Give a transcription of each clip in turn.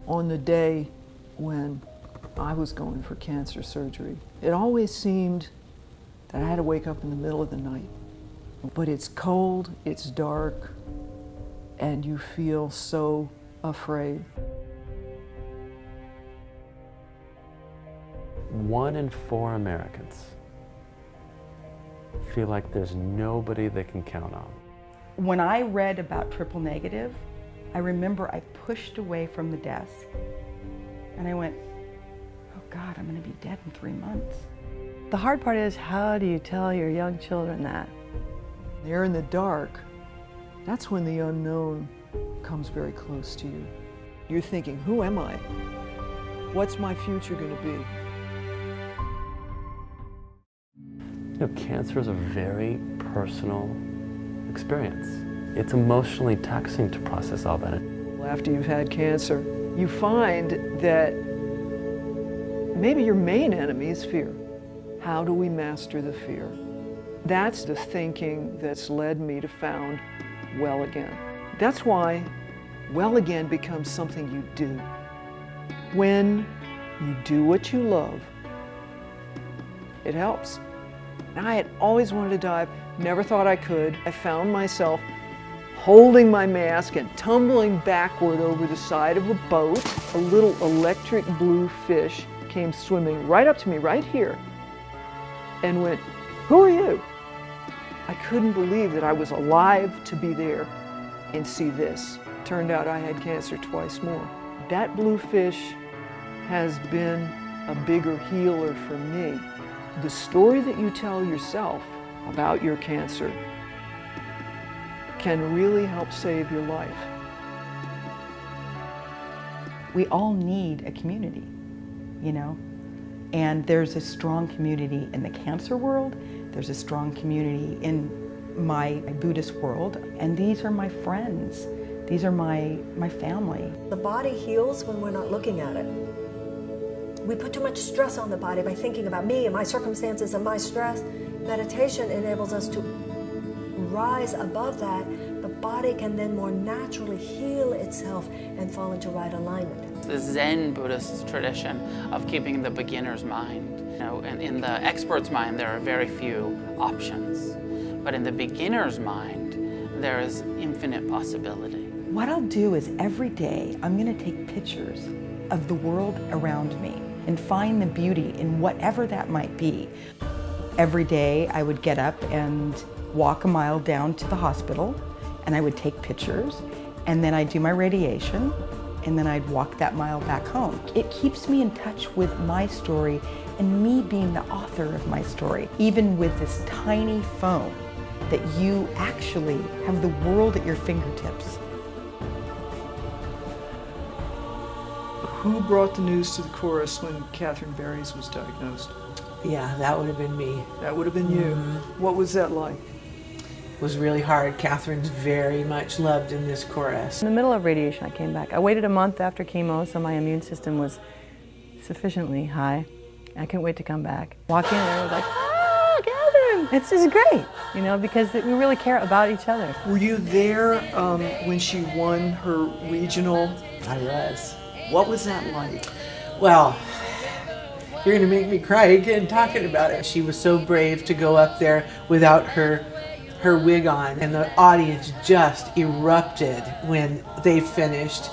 On the day when I was going for cancer surgery, it always seemed that I had to wake up in the middle of the night. But it's cold, it's dark, and you feel so afraid. 1 in 4 Americans feel like there's nobody they can count on. When I read about triple negative, I remember I pushed away from the desk and I went, oh God, I'm gonna be dead in 3 months. The hard part is, how do you tell your young children that? They're in the dark. That's when the unknown comes very close to you. You're thinking, who am I? What's my future gonna be? You know, cancer is a very personal experience. It's emotionally taxing to process all that. After you've had cancer, you find that maybe your main enemy is fear. How do we master the fear? That's the thinking that's led me to found Well Again. That's why Well Again becomes something you do. When you do what you love, it helps. And I had always wanted to dive, never thought I could. I found myself holding my mask and tumbling backward over the side of a boat. A little electric blue fish came swimming right up to me, right here, and went, who are you? I couldn't believe that I was alive to be there and see this. Turned out I had cancer twice more. That blue fish has been a bigger healer for me. The story that you tell yourself about your cancer can really help save your life. We all need a community, you know? And there's a strong community in the cancer world, there's a strong community in my Buddhist world, and these are my friends. These are my family. The body heals when we're not looking at it. We put too much stress on the body by thinking about me and my circumstances and my stress. Meditation enables us to rise above that. The body can then more naturally heal itself and fall into right alignment. The Zen Buddhist tradition of keeping the beginner's mind. You know, and in the expert's mind, there are very few options. But in the beginner's mind, there is infinite possibility. What I'll do is every day, I'm gonna take pictures of the world around me and find the beauty in whatever that might be. Every day, I would get up and walk a mile down to the hospital, and I would take pictures, and then I'd do my radiation, and then I'd walk that mile back home. It keeps me in touch with my story and me being the author of my story. Even with this tiny phone, that you actually have the world at your fingertips. Who brought the news to the chorus when Catherine Berries was diagnosed? Yeah, that would have been me. That would have been you. What was that like? It was really hard. Catherine's very much loved in this chorus. In the middle of radiation, I came back. I waited a month after chemo, so my immune system was sufficiently high. I couldn't wait to come back. Walk in and I was like, ah, Catherine! It's just great, you know, because we really care about each other. Were you there when she won her regional? I was. What was that like? Well, you're gonna make me cry again talking about it. She was so brave to go up there without her wig on, and the audience just erupted when they finished.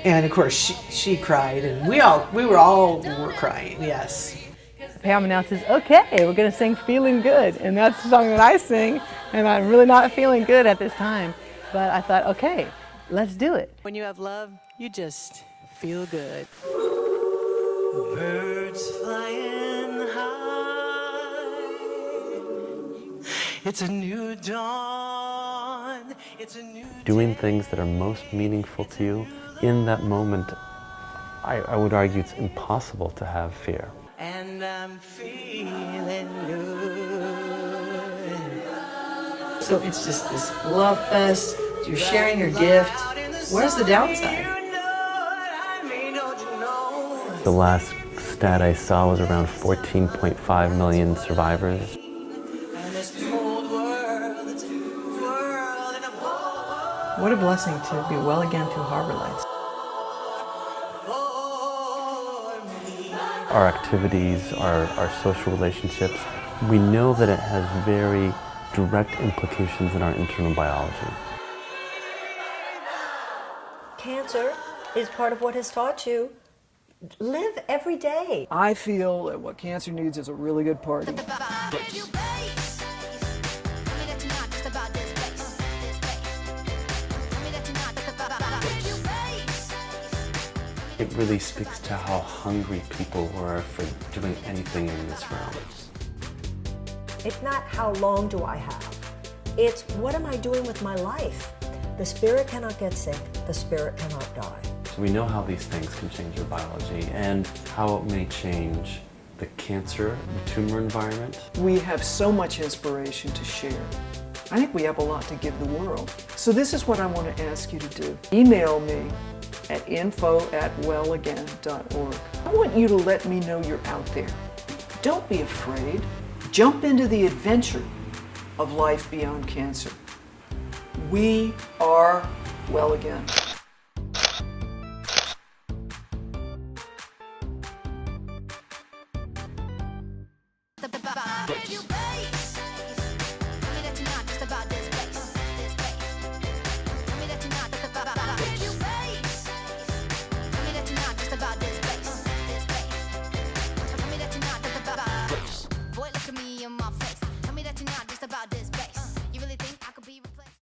And of course, she cried, and we were crying. Yes. Pam announces, okay, we're gonna sing Feeling Good, and that's the song that I sing, and I'm really not feeling good at this time. But I thought, okay, let's do it. When you have love, you just feel good. Birds flying high. It's a new dawn. It's a new Doing things that are most meaningful to you in that moment, I would argue it's impossible to have fear. and I'm feeling good. So it's just this love fest. You're sharing your gift. Where's the downside? The last stat I saw was around 14.5 million survivors. What a blessing to be well again through Harbor Lights. our activities, our social relationships, we know that it has very direct implications in our internal biology. Cancer is part of what has taught you. Live every day. I feel that what cancer needs is a really good party. It really speaks to how hungry people were for doing anything in this realm. It's not how long do I have. It's what am I doing with my life. The spirit cannot get sick. The spirit cannot die. So we know how these things can change your biology and how it may change the cancer, the tumor environment. We have so much inspiration to share. I think we have a lot to give the world. So this is what I want to ask you to do. Email me at info@wellagain.org. I want you to let me know you're out there. Don't be afraid. Jump into the adventure of life beyond cancer. We are well again. You